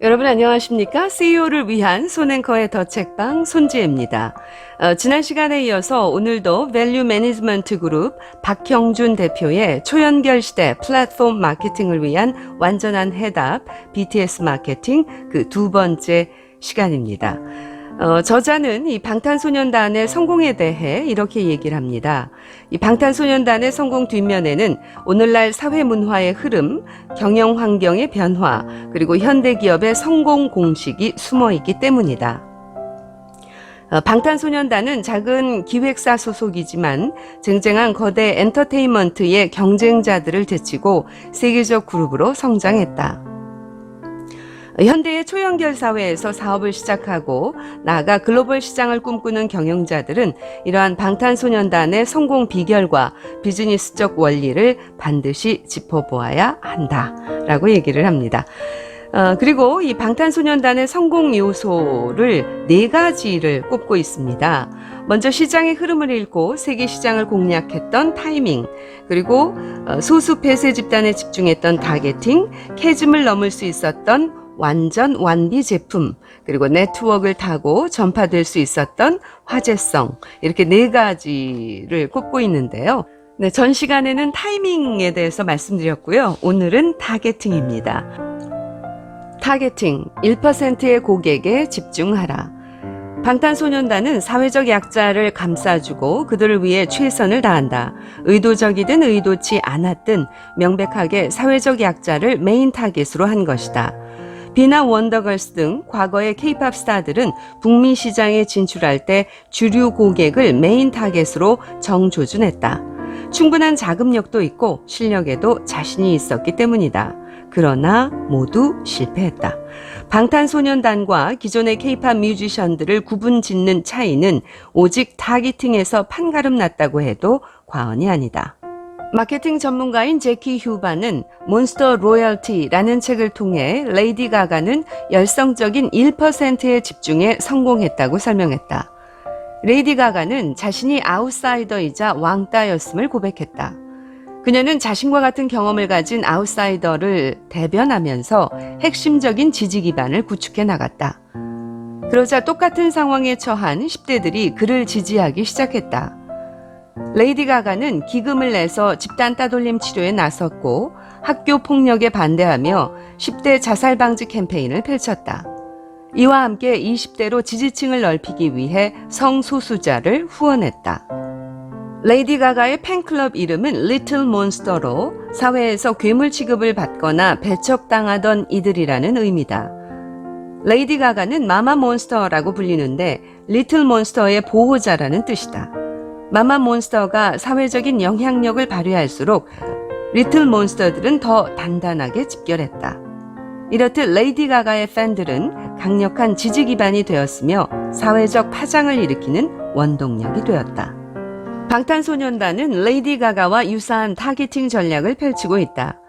여러분 안녕하십니까? CEO를 위한 손앵커의 더 책방 손지혜입니다. 지난 시간에 이어서 오늘도 밸류 매니지먼트 그룹 박형준 대표의 초연결 시대 플랫폼 마케팅을 위한 완전한 해답 BTS 마케팅 그 두 번째 시간입니다. 저자는 이 방탄소년단의 성공에 대해 이렇게 얘기를 합니다. 이 방탄소년단의 성공 뒷면에는 오늘날 사회 문화의 흐름, 경영 환경의 변화, 그리고 현대 기업의 성공 공식이 숨어 있기 때문이다. 방탄소년단은 작은 기획사 소속이지만 쟁쟁한 거대 엔터테인먼트의 경쟁자들을 제치고 세계적 그룹으로 성장했다. 현대의 초연결 사회에서 사업을 시작하고 나아가 글로벌 시장을 꿈꾸는 경영자들은 이러한 방탄소년단의 성공 비결과 비즈니스적 원리를 반드시 짚어보아야 한다라고 얘기를 합니다. 그리고 이 방탄소년단의 성공 요소를 4가지를 꼽고 있습니다. 먼저 시장의 흐름을 읽고 세계 시장을 공략했던 타이밍, 그리고 소수 폐쇄 집단에 집중했던 타겟팅, 캐즘을 넘을 수 있었던 완전 완비 제품, 그리고 네트워크를 타고 전파될 수 있었던 화제성, 이렇게 4가지를 꼽고 있는데요. 네, 전 시간에는 타이밍에 대해서 말씀드렸고요. 오늘은 타겟팅입니다. 타겟팅, 1%의 고객에 집중하라. 방탄소년단은 사회적 약자를 감싸주고 그들을 위해 최선을 다한다. 의도적이든 의도치 않았든 명백하게 사회적 약자를 메인 타겟으로 한 것이다. 비나 원더걸스 등 과거의 K-팝 스타들은 북미 시장에 진출할 때 주류 고객을 메인 타겟으로 정조준했다. 충분한 자금력도 있고 실력에도 자신이 있었기 때문이다. 그러나 모두 실패했다. 방탄소년단과 기존의 K-팝 뮤지션들을 구분짓는 차이는 오직 타겟팅에서 판가름 났다고 해도 과언이 아니다. 마케팅 전문가인 제키 휴바는 몬스터 로열티라는 책을 통해 레이디 가가는 열성적인 1%의 집중에 성공했다고 설명했다. 레이디 가가는 자신이 아웃사이더이자 왕따였음을 고백했다. 그녀는 자신과 같은 경험을 가진 아웃사이더를 대변하면서 핵심적인 지지 기반을 구축해 나갔다. 그러자 똑같은 상황에 처한 10대들이 그를 지지하기 시작했다. 레이디 가가는 기금을 내서 집단 따돌림 치료에 나섰고 학교 폭력에 반대하며 10대 자살 방지 캠페인을 펼쳤다. 이와 함께 20대로 지지층을 넓히기 위해 성소수자를 후원했다. 레이디 가가의 팬클럽 이름은 리틀 몬스터로 사회에서 괴물 취급을 받거나 배척당하던 이들이라는 의미다. 레이디 가가는 마마 몬스터라고 불리는데 리틀 몬스터의 보호자라는 뜻이다. 마마 몬스터가 사회적인 영향력을 발휘할수록 리틀 몬스터들은 더 단단하게 집결했다. 이렇듯 레이디 가가의 팬들은 강력한 지지 기반이 되었으며 사회적 파장을 일으키는 원동력이 되었다. 방탄소년단은 레이디 가가와 유사한 타겟팅 전략을 펼치고 있다.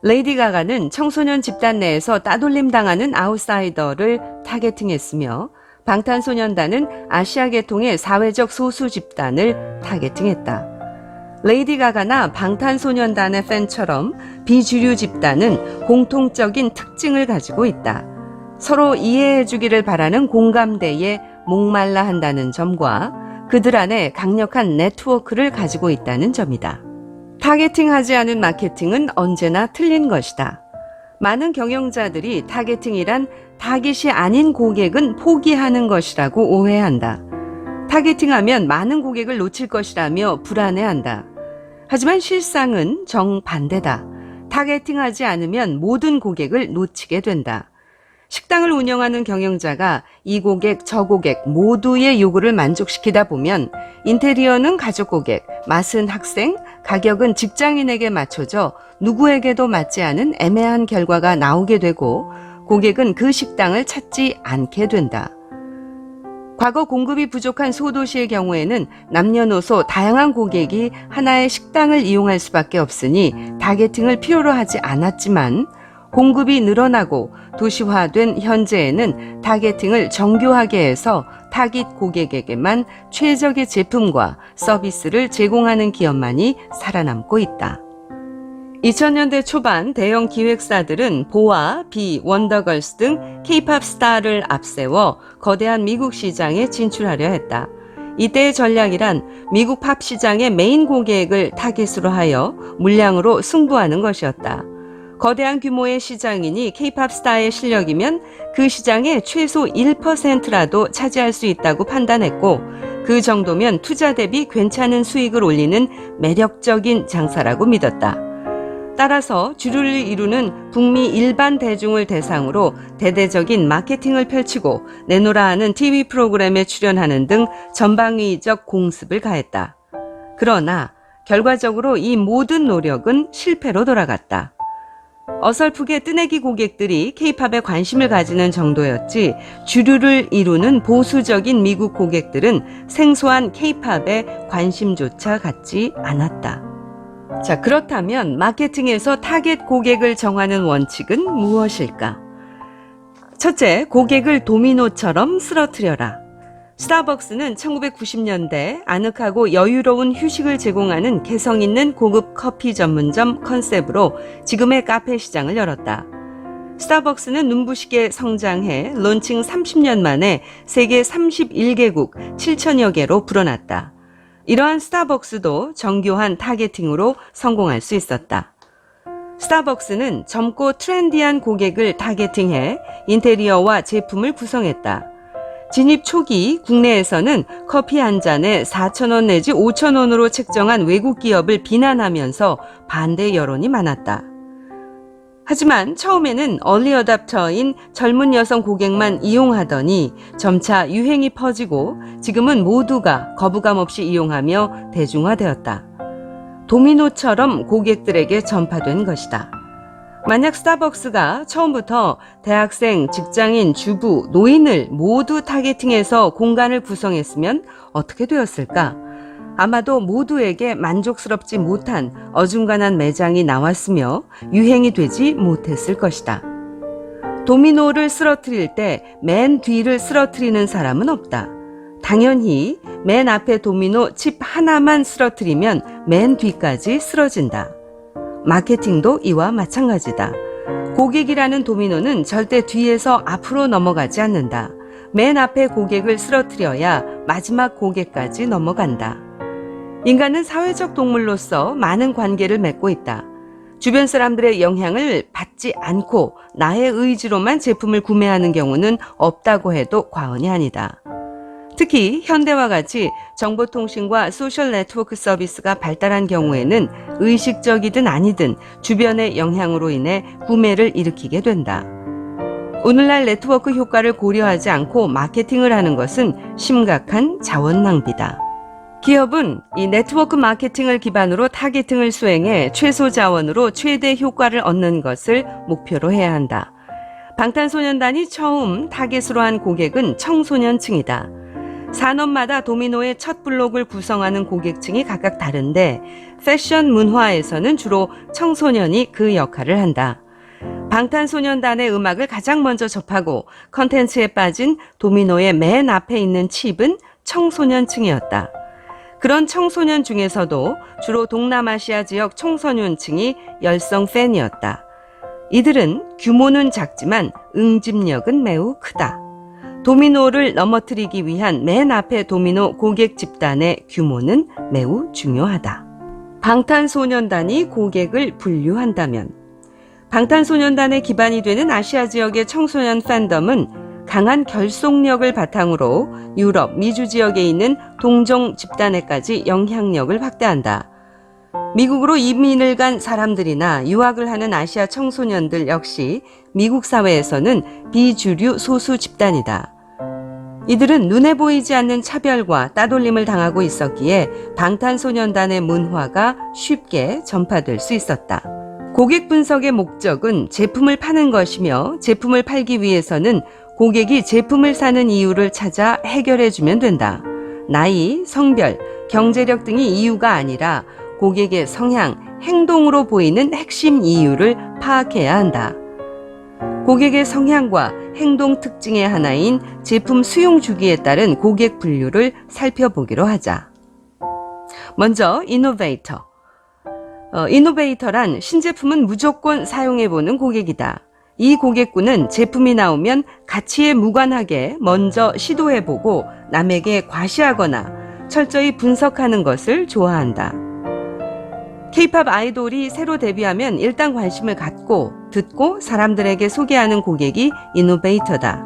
레이디 가가는 청소년 집단 내에서 따돌림 당하는 아웃사이더를 타겟팅했으며 방탄소년단은 아시아 계통의 사회적 소수 집단을 타겟팅했다. 레이디 가가나 방탄소년단의 팬처럼 비주류 집단은 공통적인 특징을 가지고 있다. 서로 이해해주기를 바라는 공감대에 목말라 한다는 점과 그들 안에 강력한 네트워크를 가지고 있다는 점이다. 타겟팅하지 않은 마케팅은 언제나 틀린 것이다. 많은 경영자들이 타겟팅이란 타깃이 아닌 고객은 포기하는 것이라고 오해한다. 타겟팅하면 많은 고객을 놓칠 것이라며 불안해한다. 하지만 실상은 정반대다. 타겟팅하지 않으면 모든 고객을 놓치게 된다. 식당을 운영하는 경영자가 이 고객, 저 고객 모두의 요구를 만족시키다 보면 인테리어는 가족 고객, 맛은 학생, 가격은 직장인에게 맞춰져 누구에게도 맞지 않은 애매한 결과가 나오게 되고 고객은 그 식당을 찾지 않게 된다. 과거 공급이 부족한 소도시의 경우에는 남녀노소 다양한 고객이 하나의 식당을 이용할 수밖에 없으니 타겟팅을 필요로 하지 않았지만 공급이 늘어나고 도시화된 현재에는 타겟팅을 정교하게 해서 타깃 고객에게만 최적의 제품과 서비스를 제공하는 기업만이 살아남고 있다. 2000년대 초반 대형 기획사들은 보아, 비, 원더걸스 등 K-팝 스타를 앞세워 거대한 미국 시장에 진출하려 했다. 이때의 전략이란 미국 팝 시장의 메인 고객을 타깃으로 하여 물량으로 승부하는 것이었다. 거대한 규모의 시장이니 K-팝 스타의 실력이면 그 시장의 최소 1%라도 차지할 수 있다고 판단했고, 그 정도면 투자 대비 괜찮은 수익을 올리는 매력적인 장사라고 믿었다. 따라서 주류를 이루는 북미 일반 대중을 대상으로 대대적인 마케팅을 펼치고 내노라 하는 TV 프로그램에 출연하는 등 전방위적 공습을 가했다. 그러나 결과적으로 이 모든 노력은 실패로 돌아갔다. 어설프게 뜨내기 고객들이 K-팝에 관심을 가지는 정도였지 주류를 이루는 보수적인 미국 고객들은 생소한 K-팝에 관심조차 갖지 않았다. 자, 그렇다면 마케팅에서 타겟 고객을 정하는 원칙은 무엇일까? 첫째, 고객을 도미노처럼 쓰러뜨려라. 스타벅스는 1990년대 아늑하고 여유로운 휴식을 제공하는 개성 있는 고급 커피 전문점 컨셉으로 지금의 카페 시장을 열었다. 스타벅스는 눈부시게 성장해 론칭 30년 만에 세계 31개국 7천여 개로 불어났다. 이러한 스타벅스도 정교한 타겟팅으로 성공할 수 있었다. 스타벅스는 젊고 트렌디한 고객을 타겟팅해 인테리어와 제품을 구성했다. 진입 초기 국내에서는 커피 한 잔에 4,000원 내지 5,000원으로 책정한 외국 기업을 비난하면서 반대 여론이 많았다. 하지만 처음에는 얼리 어답터인 젊은 여성 고객만 이용하더니 점차 유행이 퍼지고 지금은 모두가 거부감 없이 이용하며 대중화되었다. 도미노처럼 고객들에게 전파된 것이다. 만약 스타벅스가 처음부터 대학생, 직장인, 주부, 노인을 모두 타겟팅해서 공간을 구성했으면 어떻게 되었을까? 아마도 모두에게 만족스럽지 못한 어중간한 매장이 나왔으며 유행이 되지 못했을 것이다. 도미노를 쓰러뜨릴 때 맨 뒤를 쓰러뜨리는 사람은 없다. 당연히 맨 앞에 도미노 칩 하나만 쓰러뜨리면 맨 뒤까지 쓰러진다. 마케팅도 이와 마찬가지다. 고객이라는 도미노는 절대 뒤에서 앞으로 넘어가지 않는다. 맨 앞에 고객을 쓰러뜨려야 마지막 고객까지 넘어간다. 인간은 사회적 동물로서 많은 관계를 맺고 있다. 주변 사람들의 영향을 받지 않고 나의 의지로만 제품을 구매하는 경우는 없다고 해도 과언이 아니다. 특히 현대와 같이 정보통신과 소셜 네트워크 서비스가 발달한 경우에는 의식적이든 아니든 주변의 영향으로 인해 구매를 일으키게 된다. 오늘날 네트워크 효과를 고려하지 않고 마케팅을 하는 것은 심각한 자원 낭비다. 기업은 이 네트워크 마케팅을 기반으로 타겟팅을 수행해 최소 자원으로 최대 효과를 얻는 것을 목표로 해야 한다. 방탄소년단이 처음 타겟으로 한 고객은 청소년층이다. 산업마다 도미노의 첫 블록을 구성하는 고객층이 각각 다른데 패션 문화에서는 주로 청소년이 그 역할을 한다. 방탄소년단의 음악을 가장 먼저 접하고 컨텐츠에 빠진 도미노의 맨 앞에 있는 칩은 청소년층이었다. 그런 청소년 중에서도 주로 동남아시아 지역 청소년층이 열성 팬이었다. 이들은 규모는 작지만 응집력은 매우 크다. 도미노를 넘어뜨리기 위한 맨 앞에 도미노 고객 집단의 규모는 매우 중요하다. 방탄소년단이 고객을 분류한다면 방탄소년단의 기반이 되는 아시아 지역의 청소년 팬덤은 강한 결속력을 바탕으로 유럽, 미주 지역에 있는 동종 집단에까지 영향력을 확대한다. 미국으로 이민을 간 사람들이나 유학을 하는 아시아 청소년들 역시 미국 사회에서는 비주류 소수 집단이다. 이들은 눈에 보이지 않는 차별과 따돌림을 당하고 있었기에 방탄소년단의 문화가 쉽게 전파될 수 있었다. 고객 분석의 목적은 제품을 파는 것이며 제품을 팔기 위해서는 고객이 제품을 사는 이유를 찾아 해결해주면 된다. 나이, 성별, 경제력 등이 이유가 아니라 고객의 성향, 행동으로 보이는 핵심 이유를 파악해야 한다. 고객의 성향과 행동 특징의 하나인 제품 수용 주기에 따른 고객 분류를 살펴보기로 하자. 먼저 이노베이터. 이노베이터란 신제품은 무조건 사용해보는 고객이다. 이 고객군은 제품이 나오면 가치에 무관하게 먼저 시도해보고 남에게 과시하거나 철저히 분석하는 것을 좋아한다. K-팝 아이돌이 새로 데뷔하면 일단 관심을 갖고 듣고 사람들에게 소개하는 고객이 이노베이터다.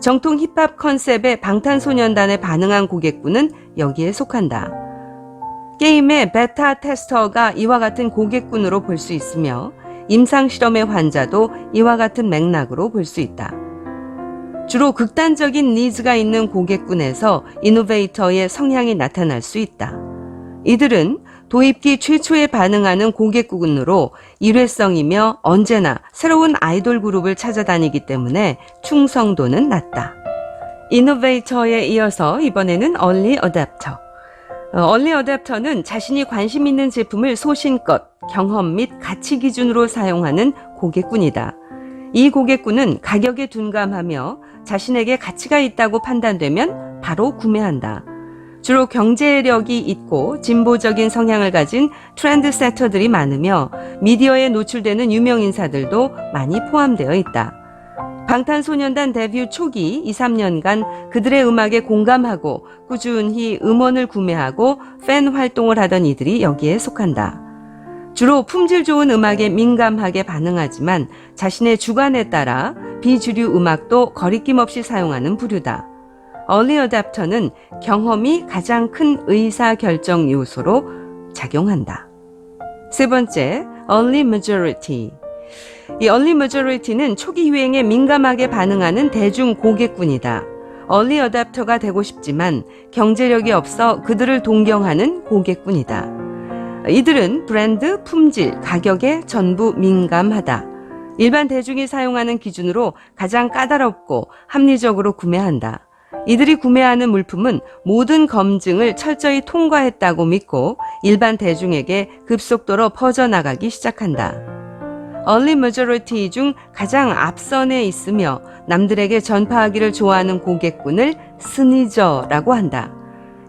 정통 힙합 컨셉의 방탄소년단에 반응한 고객군은 여기에 속한다. 게임의 베타 테스터가 이와 같은 고객군으로 볼 수 있으며 임상실험의 환자도 이와 같은 맥락으로 볼 수 있다. 주로 극단적인 니즈가 있는 고객군에서 이노베이터의 성향이 나타날 수 있다. 이들은 도입기 최초에 반응하는 고객군으로 일회성이며 언제나 새로운 아이돌 그룹을 찾아다니기 때문에 충성도는 낮다. 이노베이터에 이어서 이번에는 얼리 어댑터. 얼리 어댑터는 자신이 관심 있는 제품을 소신껏 경험 및 가치 기준으로 사용하는 고객군이다. 이 고객군은 가격에 둔감하며 자신에게 가치가 있다고 판단되면 바로 구매한다. 주로 경제력이 있고 진보적인 성향을 가진 트렌드 세터들이 많으며 미디어에 노출되는 유명 인사들도 많이 포함되어 있다. 방탄소년단 데뷔 초기 2, 3년간 그들의 음악에 공감하고 꾸준히 음원을 구매하고 팬 활동을 하던 이들이 여기에 속한다. 주로 품질 좋은 음악에 민감하게 반응하지만 자신의 주관에 따라 비주류 음악도 거리낌 없이 사용하는 부류다. 얼리 어댑터는 경험이 가장 큰 의사결정 요소로 작용한다. 세 번째, early majority. 이 early majority는 초기 유행에 민감하게 반응하는 대중 고객군이다. 얼리 어댑터가 되고 싶지만 경제력이 없어 그들을 동경하는 고객군이다. 이들은 브랜드, 품질, 가격에 전부 민감하다. 일반 대중이 사용하는 기준으로 가장 까다롭고 합리적으로 구매한다. 이들이 구매하는 물품은 모든 검증을 철저히 통과했다고 믿고 일반 대중에게 급속도로 퍼져나가기 시작한다. 얼리 majority 중 가장 앞선에 있으며 남들에게 전파하기를 좋아하는 고객군을 스니저라고 한다.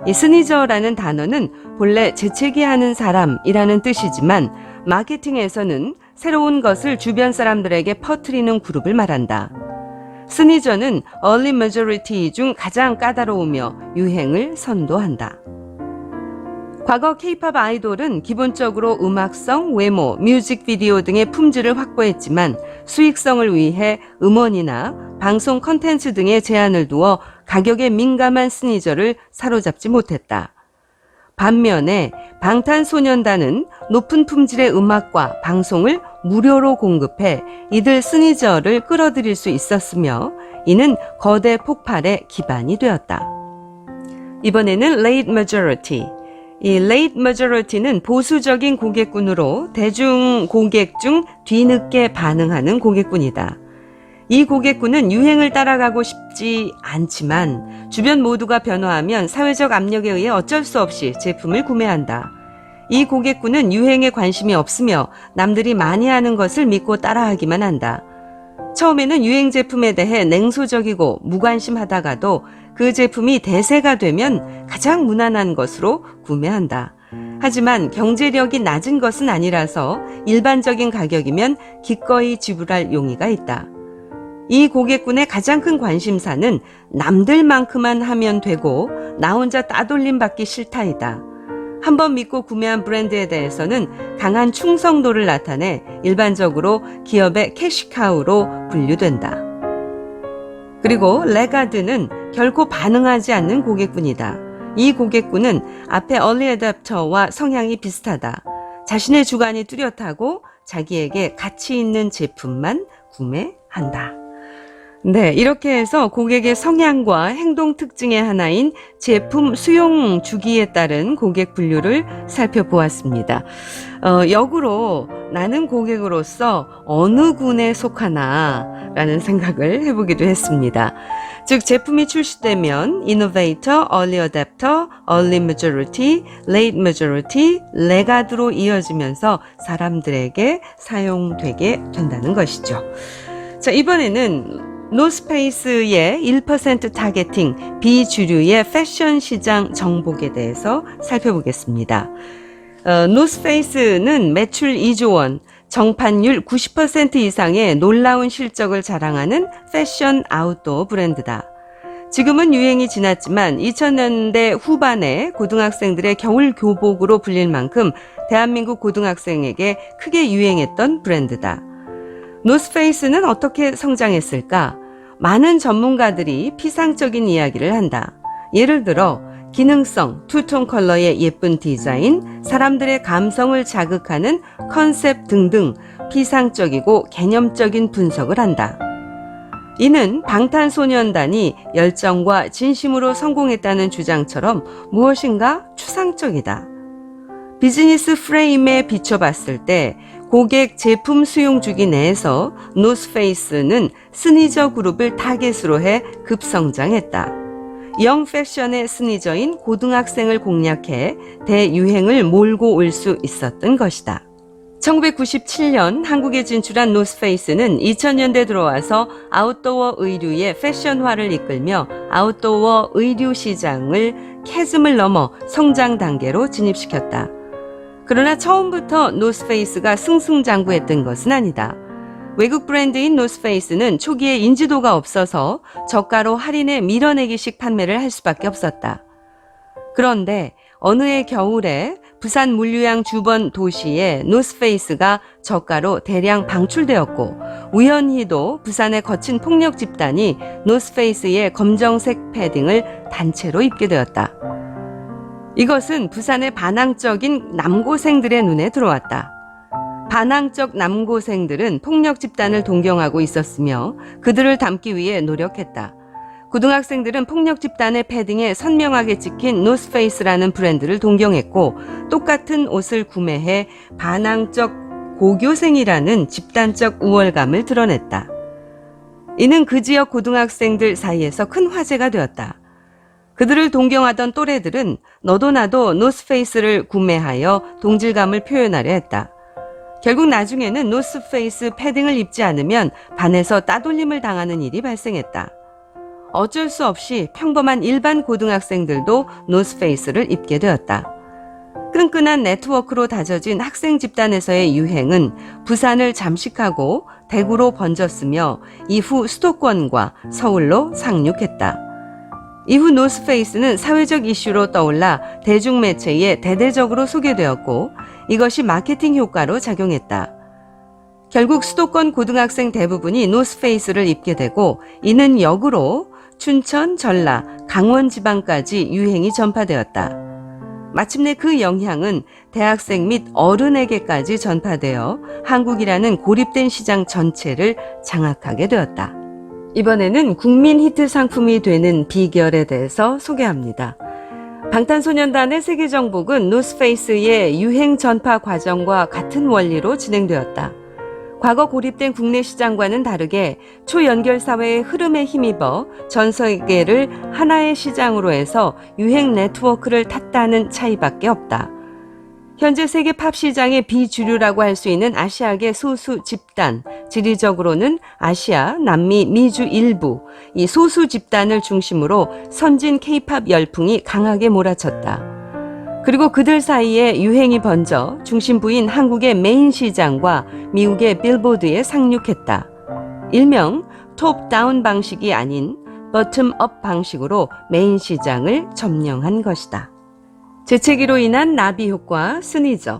이 스니저라는 단어는 본래 재채기하는 사람이라는 뜻이지만 마케팅에서는 새로운 것을 주변 사람들에게 퍼뜨리는 그룹을 말한다. 스니저는 early majority 중 가장 까다로우며 유행을 선도한다. 과거 K-팝 아이돌은 기본적으로 음악성, 외모, 뮤직비디오 등의 품질을 확보했지만 수익성을 위해 음원이나 방송 컨텐츠 등에 제한을 두어 가격에 민감한 스니저를 사로잡지 못했다. 반면에 방탄소년단은 높은 품질의 음악과 방송을 무료로 공급해 이들 스니저를 끌어들일 수 있었으며 이는 거대 폭발의 기반이 되었다. 이번에는 late majority. 이 late majority는 보수적인 고객군으로 대중 고객 중 뒤늦게 반응하는 고객군이다. 이 고객군은 유행을 따라가고 싶지 않지만 주변 모두가 변화하면 사회적 압력에 의해 어쩔 수 없이 제품을 구매한다. 이 고객군은 유행에 관심이 없으며 남들이 많이 하는 것을 믿고 따라하기만 한다. 처음에는 유행 제품에 대해 냉소적이고 무관심하다가도 그 제품이 대세가 되면 가장 무난한 것으로 구매한다. 하지만 경제력이 낮은 것은 아니라서 일반적인 가격이면 기꺼이 지불할 용의가 있다. 이 고객군의 가장 큰 관심사는 남들만큼만 하면 되고 나 혼자 따돌림 받기 싫다이다. 한번 믿고 구매한 브랜드에 대해서는 강한 충성도를 나타내 일반적으로 기업의 캐시카우로 분류된다. 그리고 레가드는 결코 반응하지 않는 고객군이다. 이 고객군은 앞에 얼리 어댑터와 성향이 비슷하다. 자신의 주관이 뚜렷하고 자기에게 가치 있는 제품만 구매한다. 네, 이렇게 해서 고객의 성향과 행동 특징의 하나인 제품 수용 주기에 따른 고객 분류를 살펴보았습니다. 역으로 나는 고객으로서 어느 군에 속하나 라는 생각을 해보기도 했습니다. 즉 제품이 출시되면 Innovator, Early Adapter, Early Majority, Late Majority, 레가드로 이어지면서 사람들에게 사용되게 된다는 것이죠. 자, 이번에는 노스페이스의 1% 타겟팅 비주류의 패션 시장 정복에 대해서 살펴보겠습니다. 노스페이스는 매출 2조 원, 정판율 90% 이상의 놀라운 실적을 자랑하는 패션 아웃도어 브랜드다. 지금은 유행이 지났지만 2000년대 후반에 고등학생들의 겨울 교복으로 불릴 만큼 대한민국 고등학생에게 크게 유행했던 브랜드다. 노스페이스는 어떻게 성장했을까? 많은 전문가들이 피상적인 이야기를 한다. 예를 들어 기능성, 투톤 컬러의 예쁜 디자인, 사람들의 감성을 자극하는 컨셉 등등 피상적이고 개념적인 분석을 한다. 이는 방탄소년단이 열정과 진심으로 성공했다는 주장처럼 무엇인가 추상적이다. 비즈니스 프레임에 비춰봤을 때 고객 제품 수용 주기 내에서 노스페이스는 스니저 그룹을 타겟으로 해 급성장했다. 영 패션의 스니저인 고등학생을 공략해 대유행을 몰고 올 수 있었던 것이다. 1997년 한국에 진출한 노스페이스는 2000년대 들어와서 아웃도어 의류의 패션화를 이끌며 아웃도어 의류 시장을 캐즘을 넘어 성장 단계로 진입시켰다. 그러나 처음부터 노스페이스가 승승장구했던 것은 아니다. 외국 브랜드인 노스페이스는 초기에 인지도가 없어서 저가로 할인해 밀어내기식 판매를 할 수밖에 없었다. 그런데 어느 해 겨울에 부산 물류양 주변 도시에 노스페이스가 저가로 대량 방출되었고 우연히도 부산의 거친 폭력 집단이 노스페이스의 검정색 패딩을 단체로 입게 되었다. 이것은 부산의 반항적인 남고생들의 눈에 들어왔다. 반항적 남고생들은 폭력 집단을 동경하고 있었으며 그들을 담기 위해 노력했다. 고등학생들은 폭력 집단의 패딩에 선명하게 찍힌 노스페이스라는 브랜드를 동경했고 똑같은 옷을 구매해 반항적 고교생이라는 집단적 우월감을 드러냈다. 이는 그 지역 고등학생들 사이에서 큰 화제가 되었다. 그들을 동경하던 또래들은 너도 나도 노스페이스를 구매하여 동질감을 표현하려 했다. 결국 나중에는 노스페이스 패딩을 입지 않으면 반에서 따돌림을 당하는 일이 발생했다. 어쩔 수 없이 평범한 일반 고등학생들도 노스페이스를 입게 되었다. 끈끈한 네트워크로 다져진 학생 집단에서의 유행은 부산을 잠식하고 대구로 번졌으며 이후 수도권과 서울로 상륙했다. 이후 노스페이스는 사회적 이슈로 떠올라 대중매체에 대대적으로 소개되었고 이것이 마케팅 효과로 작용했다. 결국 수도권 고등학생 대부분이 노스페이스를 입게 되고 이는 역으로 춘천, 전라, 강원 지방까지 유행이 전파되었다. 마침내 그 영향은 대학생 및 어른에게까지 전파되어 한국이라는 고립된 시장 전체를 장악하게 되었다. 이번에는 국민 히트 상품이 되는 비결에 대해서 소개합니다. 방탄소년단의 세계 정복은 노스페이스의 유행 전파 과정과 같은 원리로 진행되었다. 과거 고립된 국내 시장과는 다르게 초연결 사회의 흐름에 힘입어 전 세계를 하나의 시장으로 해서 유행 네트워크를 탔다는 차이밖에 없다. 현재 세계 팝 시장의 비주류라고 할 수 있는 아시아계 소수 집단, 지리적으로는 아시아, 남미, 미주 일부, 이 소수 집단을 중심으로 선진 K-팝 열풍이 강하게 몰아쳤다. 그리고 그들 사이에 유행이 번져 중심부인 한국의 메인 시장과 미국의 빌보드에 상륙했다. 일명 톱다운 방식이 아닌 버텀업 방식으로 메인 시장을 점령한 것이다. 재채기로 인한 나비 효과 스니저.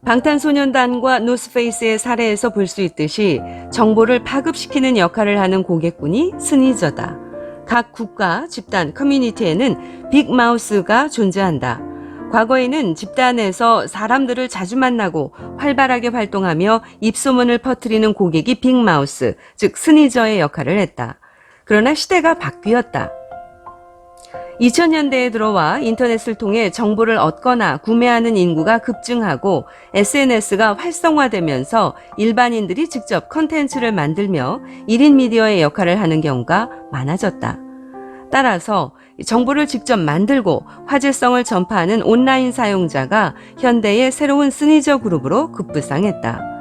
방탄소년단과 노스페이스의 사례에서 볼 수 있듯이 정보를 파급시키는 역할을 하는 고객군이 스니저다. 각 국가, 집단, 커뮤니티에는 빅마우스가 존재한다. 과거에는 집단에서 사람들을 자주 만나고 활발하게 활동하며 입소문을 퍼뜨리는 고객이 빅마우스, 즉 스니저의 역할을 했다. 그러나 시대가 바뀌었다. 2000년대에 들어와 인터넷을 통해 정보를 얻거나 구매하는 인구가 급증하고 SNS가 활성화되면서 일반인들이 직접 컨텐츠를 만들며 1인 미디어의 역할을 하는 경우가 많아졌다. 따라서 정보를 직접 만들고 화제성을 전파하는 온라인 사용자가 현대의 새로운 스니저 그룹으로 급부상했다.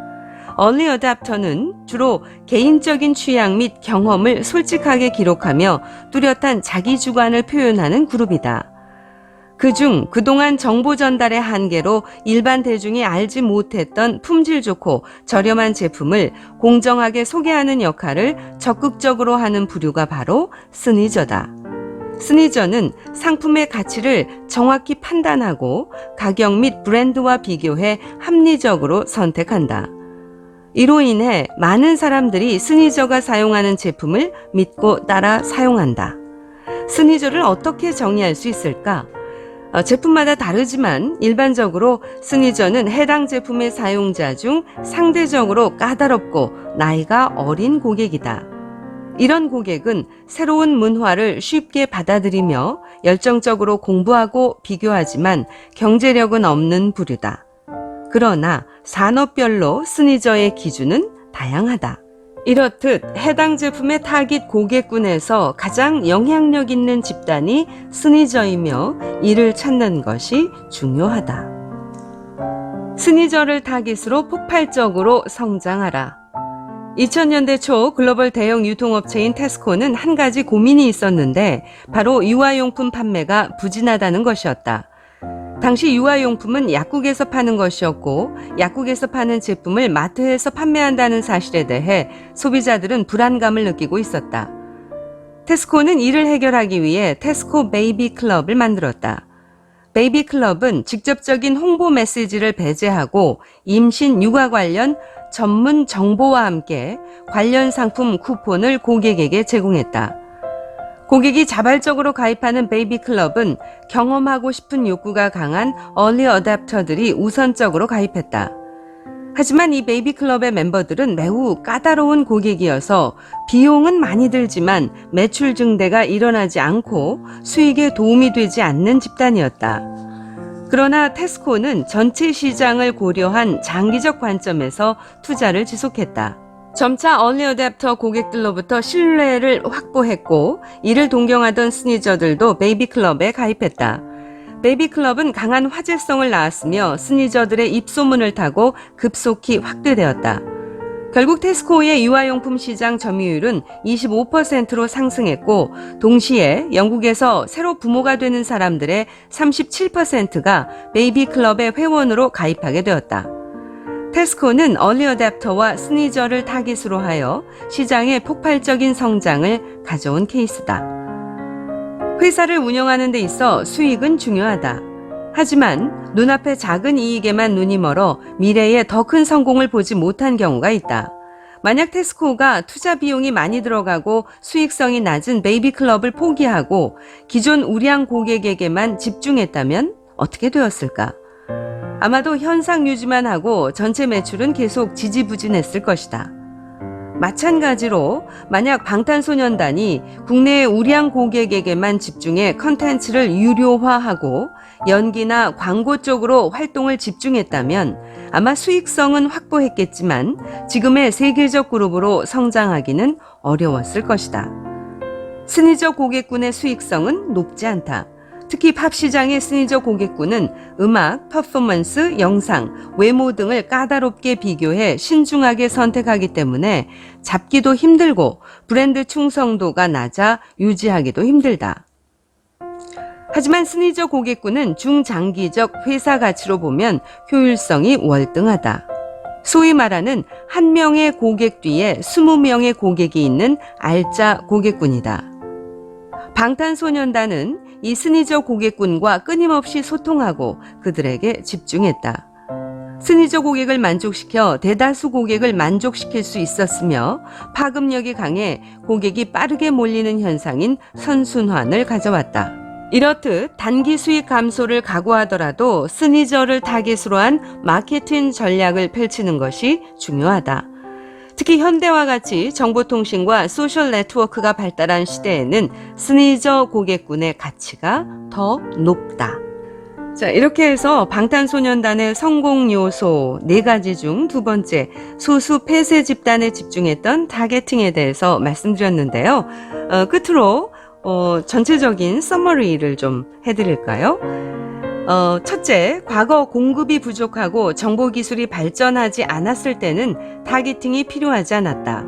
얼리 어답터는 주로 개인적인 취향 및 경험을 솔직하게 기록하며 뚜렷한 자기 주관을 표현하는 그룹이다. 그중 그동안 정보 전달의 한계로 일반 대중이 알지 못했던 품질 좋고 저렴한 제품을 공정하게 소개하는 역할을 적극적으로 하는 부류가 바로 스니저다. 스니저는 상품의 가치를 정확히 판단하고 가격 및 브랜드와 비교해 합리적으로 선택한다. 이로 인해 많은 사람들이 스니저가 사용하는 제품을 믿고 따라 사용한다. 스니저를 어떻게 정의할 수 있을까? 제품마다 다르지만 일반적으로 스니저는 해당 제품의 사용자 중 상대적으로 까다롭고 나이가 어린 고객이다. 이런 고객은 새로운 문화를 쉽게 받아들이며 열정적으로 공부하고 비교하지만 경제력은 없는 부류다. 그러나 산업별로 스니저의 기준은 다양하다. 이렇듯 해당 제품의 타깃 고객군에서 가장 영향력 있는 집단이 스니저이며 이를 찾는 것이 중요하다. 스니저를 타깃으로 폭발적으로 성장하라. 2000년대 초 글로벌 대형 유통업체인 테스코는 한 가지 고민이 있었는데 바로 유아용품 판매가 부진하다는 것이었다. 당시 유아용품은 약국에서 파는 것이었고 약국에서 파는 제품을 마트에서 판매한다는 사실에 대해 소비자들은 불안감을 느끼고 있었다. 테스코는 이를 해결하기 위해 테스코 베이비 클럽을 만들었다. 베이비 클럽은 직접적인 홍보 메시지를 배제하고 임신 육아 관련 전문 정보와 함께 관련 상품 쿠폰을 고객에게 제공했다. 고객이 자발적으로 가입하는 베이비 클럽은 경험하고 싶은 욕구가 강한 얼리 어댑터들이 우선적으로 가입했다. 하지만 이 베이비 클럽의 멤버들은 매우 까다로운 고객이어서 비용은 많이 들지만 매출 증대가 일어나지 않고 수익에 도움이 되지 않는 집단이었다. 그러나 테스코는 전체 시장을 고려한 장기적 관점에서 투자를 지속했다. 점차 얼리 어댑터 고객들로부터 신뢰를 확보했고 이를 동경하던 스니저들도 베이비클럽에 가입했다. 베이비클럽은 강한 화제성을 낳았으며 스니저들의 입소문을 타고 급속히 확대되었다. 결국 테스코의 유아용품 시장 점유율은 25%로 상승했고 동시에 영국에서 새로 부모가 되는 사람들의 37%가 베이비클럽의 회원으로 가입하게 되었다. 테스코는 얼리 어댑터와 스니저를 타깃으로 하여 시장의 폭발적인 성장을 가져온 케이스다. 회사를 운영하는 데 있어 수익은 중요하다. 하지만 눈앞의 작은 이익에만 눈이 멀어 미래에 더 큰 성공을 보지 못한 경우가 있다. 만약 테스코가 투자 비용이 많이 들어가고 수익성이 낮은 베이비클럽을 포기하고 기존 우량 고객에게만 집중했다면 어떻게 되었을까? 아마도 현상 유지만 하고 전체 매출은 계속 지지부진했을 것이다. 마찬가지로 만약 방탄소년단이 국내의 우량 고객에게만 집중해 컨텐츠를 유료화하고 연기나 광고 쪽으로 활동을 집중했다면 아마 수익성은 확보했겠지만 지금의 세계적 그룹으로 성장하기는 어려웠을 것이다. 스니저 고객군의 수익성은 높지 않다. 특히 팝 시장의 스니저 고객군은 음악, 퍼포먼스, 영상, 외모 등을 까다롭게 비교해 신중하게 선택하기 때문에 잡기도 힘들고 브랜드 충성도가 낮아 유지하기도 힘들다. 하지만 스니저 고객군은 중장기적 회사 가치로 보면 효율성이 월등하다. 소위 말하는 한 명의 고객 뒤에 20명의 고객이 있는 알짜 고객군이다. 방탄소년단은 이 스니저 고객군과 끊임없이 소통하고 그들에게 집중했다. 스니저 고객을 만족시켜 대다수 고객을 만족시킬 수 있었으며 파급력이 강해 고객이 빠르게 몰리는 현상인 선순환을 가져왔다. 이렇듯 단기 수익 감소를 각오하더라도 스니저를 타깃으로 한 마케팅 전략을 펼치는 것이 중요하다. 특히 현대와 같이 정보통신과 소셜 네트워크가 발달한 시대에는 스니저 고객군의 가치가 더 높다. 자, 이렇게 해서 방탄소년단의 성공 요소 4가지 중 두 번째, 소수 폐쇄 집단에 집중했던 타겟팅에 대해서 말씀드렸는데요. 끝으로 전체적인 서머리를 좀 해드릴까요? 첫째, 과거 공급이 부족하고 정보기술이 발전하지 않았을 때는 타겟팅이 필요하지 않았다.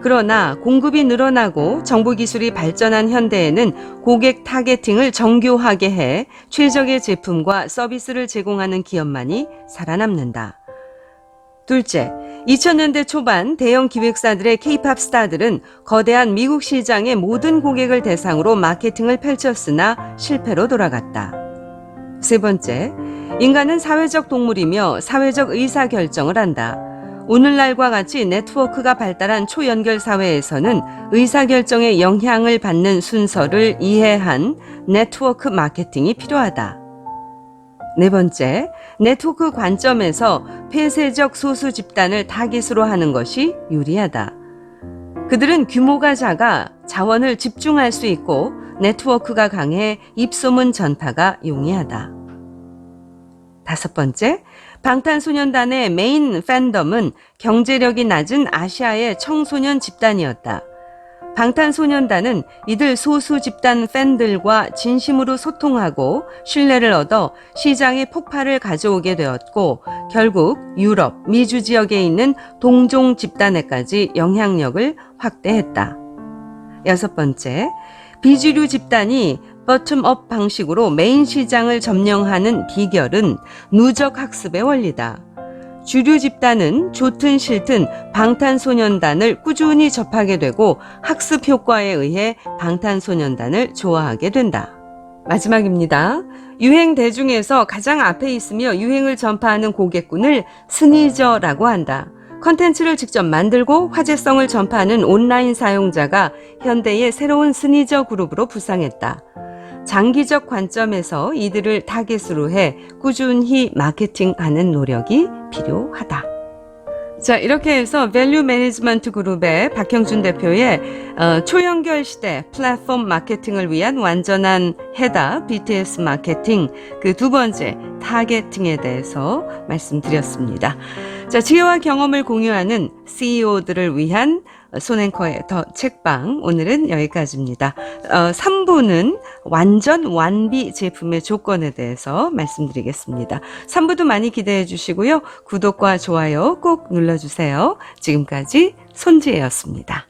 그러나 공급이 늘어나고 정보기술이 발전한 현대에는 고객 타겟팅을 정교하게 해 최적의 제품과 서비스를 제공하는 기업만이 살아남는다. 둘째, 2000년대 초반 대형 기획사들의 K-팝 스타들은 거대한 미국 시장의 모든 고객을 대상으로 마케팅을 펼쳤으나 실패로 돌아갔다. 세 번째, 인간은 사회적 동물이며 사회적 의사결정을 한다. 오늘날과 같이 네트워크가 발달한 초연결 사회에서는 의사결정에 영향을 받는 순서를 이해한 네트워크 마케팅이 필요하다. 네 번째, 네트워크 관점에서 폐쇄적 소수 집단을 타깃으로 하는 것이 유리하다. 그들은 규모가 작아 자원을 집중할 수 있고 네트워크가 강해 입소문 전파가 용이하다. 다섯 번째, 방탄소년단의 메인 팬덤은 경제력이 낮은 아시아의 청소년 집단이었다. 방탄소년단은 이들 소수 집단 팬들과 진심으로 소통하고 신뢰를 얻어 시장의 폭발을 가져오게 되었고 결국 유럽, 미주 지역에 있는 동종 집단에까지 영향력을 확대했다. 여섯 번째, 비주류 집단이 버텀업 방식으로 메인 시장을 점령하는 비결은 누적 학습의 원리다. 주류 집단은 좋든 싫든 방탄소년단을 꾸준히 접하게 되고 학습 효과에 의해 방탄소년단을 좋아하게 된다. 마지막입니다. 유행 대중에서 가장 앞에 있으며 유행을 전파하는 고객군을 스니저라고 한다. 컨텐츠를 직접 만들고 화제성을 전파하는 온라인 사용자가 현대의 새로운 스니저 그룹으로 부상했다. 장기적 관점에서 이들을 타겟으로 해 꾸준히 마케팅하는 노력이 필요하다. 자, 이렇게 해서 밸류 매니지먼트 그룹의 박형준 대표의 초연결 시대 플랫폼 마케팅을 위한 완전한 해답 BTS 마케팅 그 두 번째 타겟팅에 대해서 말씀드렸습니다. 자, 지혜와 경험을 공유하는 CEO들을 위한 손앵커의 더 책방 오늘은 여기까지입니다. 3부는 완전 완비 제품의 조건에 대해서 말씀드리겠습니다. 3부도 많이 기대해 주시고요. 구독과 좋아요 꼭 눌러주세요. 지금까지 손지혜였습니다.